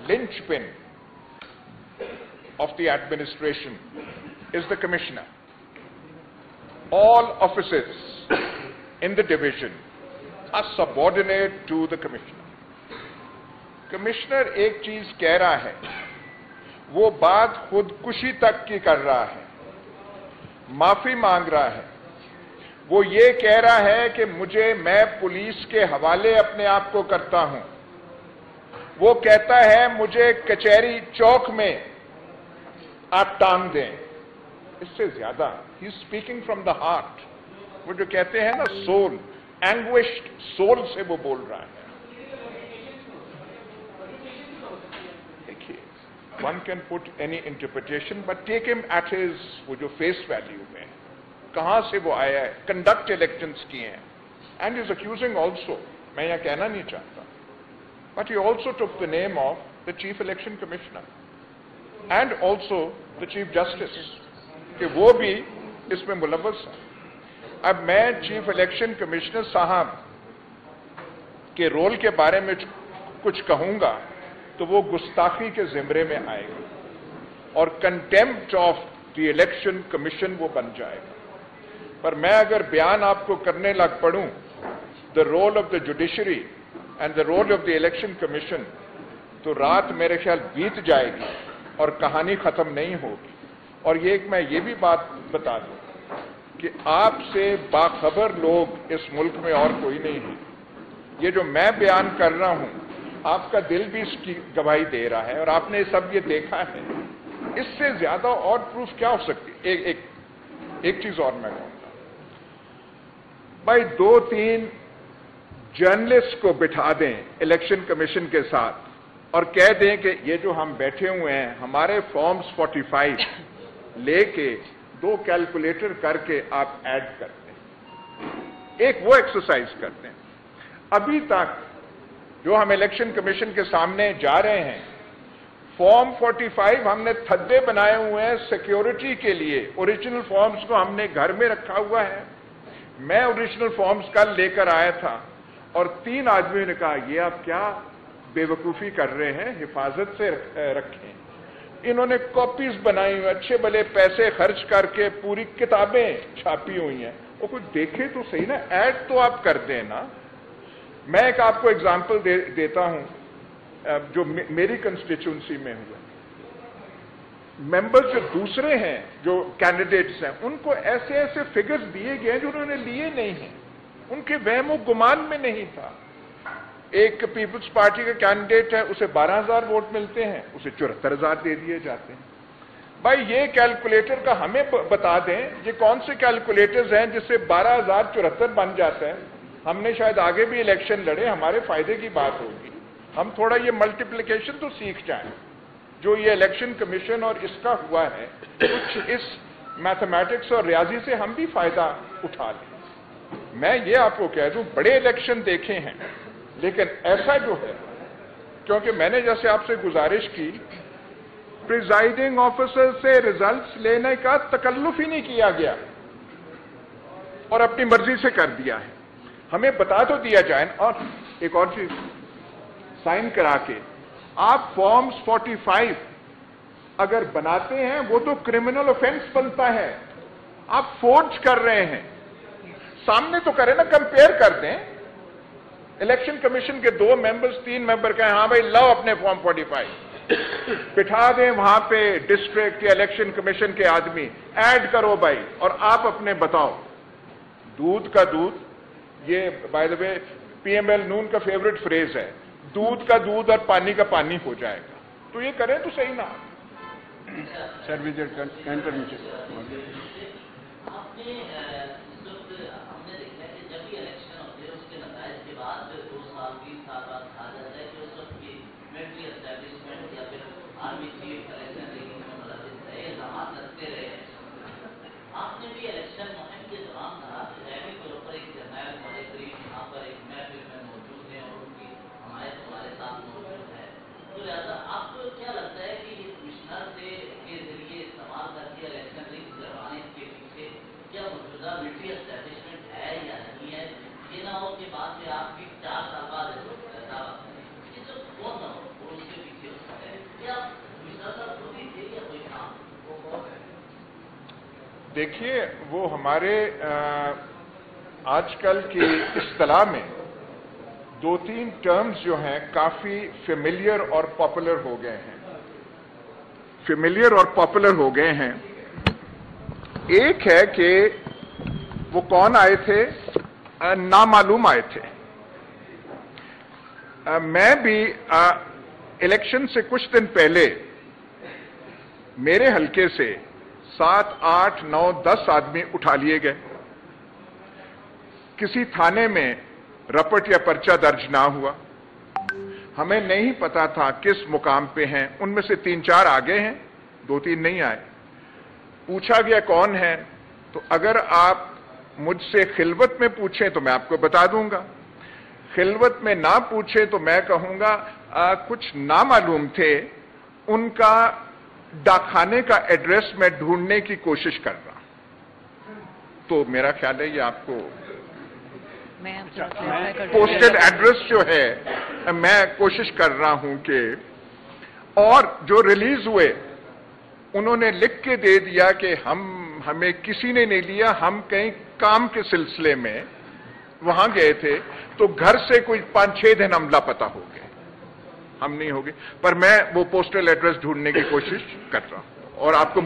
linchpin of the administration is the commissioner. All offices in the division are subordinate to the commissioner. Commissioner एक चीज कह रहा है, वो बात खुदकुशी तक की कर रहा है, माफी मांग रहा है। वो ये कह रहा है कि मैं पुलिस के हवाले अपने आप को करता हूं। वो कहता है मुझे कचहरी चौक में आप टांग दें। इससे ज्यादा he speaking from the heart. वो जो कहते हैं ना सोल, एंग्विश्ड सोल से वो बोल रहा है। One can put any interpretation, but take him at his वो जो face value में, कहां से वो आया है, conduct elections किए हैं, and is accusing also, मैं यह कहना नहीं चाहता, but he also took the name of the Chief Election Commissioner and also the Chief Justice, कि वो भी इसमें मुलव्वस है। अब मैं Chief Election Commissioner साहब के रोल के बारे में कुछ कहूंगा तो वो गुस्ताखी के जिम्रे में आएगा और contempt of the election commission वो बन जाएगा। पर मैं अगर बयान आपको करने लग पड़ूं the role of the judiciary and the role of the election commission, तो रात मेरे ख्याल बीत जाएगी और कहानी खत्म नहीं होगी। और मैं ये भी बात बता दूं कि आपसे बाखबर लोग इस मुल्क में और कोई नहीं है। ये जो मैं बयान कर रहा हूं, आपका दिल भी इसकी गवाही दे रहा है और आपने सब ये देखा है। इससे ज्यादा और प्रूफ क्या हो सकती है? एक चीज और मैं कहूंगा, भाई 2-3 जर्नलिस्ट को बिठा दें इलेक्शन कमीशन के साथ और कह दें कि ये जो हम बैठे हुए हैं, हमारे फॉर्म्स 45 लेके 2 कैलकुलेटर करके आप ऐड करते हैं, एक वो एक्सरसाइज करते हैं। अभी तक जो हम इलेक्शन कमीशन के सामने जा रहे हैं, फॉर्म 45 हमने थद्दे बनाए हुए हैं सिक्योरिटी के लिए। ओरिजिनल फॉर्म्स को हमने घर में रखा हुआ है। मैं ओरिजिनल फॉर्म्स कल लेकर आया था और 3 आदमियों ने कहा ये आप क्या बेवकूफी कर रहे हैं, हिफाजत से रखें। इन्होंने कॉपीज बनाई हुई, अच्छे भले पैसे खर्च करके पूरी किताबें छापी हुई हैं। वो कुछ देखे तो सही ना, ऐड तो आप कर दें ना। मैं एक आपको एग्जाम्पल देता हूं जो मेरी कंस्टिट्यूंसी में हुआ। मेंबर्स जो दूसरे हैं, जो कैंडिडेट्स हैं, उनको ऐसे ऐसे फिगर्स दिए गए जो उन्होंने लिए नहीं हैं, उनके वहमो गुमान में नहीं था। एक पीपल्स पार्टी का कैंडिडेट है, उसे 12,000 वोट मिलते हैं, उसे 74,000 दे दिए जाते हैं। भाई ये कैलकुलेटर का हमें बता दें, ये कौन से कैलकुलेटर्स हैं जिससे 12,074 बन जाता है। हमने शायद आगे भी इलेक्शन लड़े, हमारे फायदे की बात होगी। हम थोड़ा ये मल्टीप्लिकेशन तो सीख जाएं, जो ये इलेक्शन कमीशन और इसका हुआ है, कुछ इस मैथमेटिक्स और रियाजी से हम भी फायदा उठा लें। मैं ये आपको कह दूं, बड़े इलेक्शन देखे हैं, लेकिन ऐसा जो है, क्योंकि मैंने जैसे आपसे गुजारिश की, प्रिजाइडिंग ऑफिसर से रिजल्ट्स लेने का तकल्लुफ ही नहीं किया गया और अपनी मर्जी से कर दिया है। हमें बता तो दिया जाए। और एक और चीज, साइन करा के आप फॉर्म्स 45 अगर बनाते हैं, वो तो क्रिमिनल ऑफेंस बनता है। आप फोर्ज कर रहे हैं, सामने तो करें ना, कंपेयर कर दें। इलेक्शन कमीशन के 2 मेंबर्स 3 मेंबर कहें हाँ भाई लाओ अपने फॉर्म 45, बिठा दें वहां पे डिस्ट्रिक्ट या इलेक्शन कमीशन के आदमी, ऐड करो भाई, और आप अपने बताओ। दूध का दूध, ये बाय द वे पीएमएल नून का फेवरेट फ्रेज है, दूध का दूध और पानी का पानी हो जाएगा। तो ये करें तो सही ना। सर विजय क्या मौजूदा دیکھیے وہ ہمارے آج کل کی اصطلاح میں دو تین ٹرمز جو ہیں کافی فیملیئر اور پاپولر ہو گئے ہیں. فیملیئر اور پاپولر ہو گئے ہیں. ایک ہے کہ وہ کون آئے تھے؟ نامعلوم آئے تھے. میں بھی الیکشن سے کچھ دن پہلے میرے حلقے سے 7, 8, 9, 10 آدمی اٹھا لیے گئے. کسی تھانے میں رپٹ یا پرچہ درج نہ ہوا. ہمیں نہیں پتا تھا کس مقام پہ ہیں. ان میں سے 3-4 آگے ہیں, 2-3 نہیں آئے. پوچھا گیا کون ہے, تو اگر آپ مجھ سے خلوت میں پوچھیں تو میں آپ کو بتا دوں گا, خلوت میں نہ پوچھیں تو میں کہوں گا کچھ نامعلوم تھے, ان کا ڈاکخانے کا ایڈریس میں ڈھونڈنے کی کوشش کر رہا. تو میرا خیال ہے یہ آپ کو پوسٹل ایڈریس جو ہے میں کوشش کر رہا ہوں کہ, اور جو ریلیز ہوئے انہوں نے لکھ کے دے دیا کہ ہمیں کسی نے نہیں لیا, ہم کہیں کام کے سلسلے میں وہاں گئے تھے, تو گھر سے کوئی 5-6 دن ہم لاپتہ ہو گئے, ہم نہیں ہو گئے. پر میں وہ پوسٹل ایڈریس ڈھونڈنے کی کوشش کر رہا ہوں اور آپ کو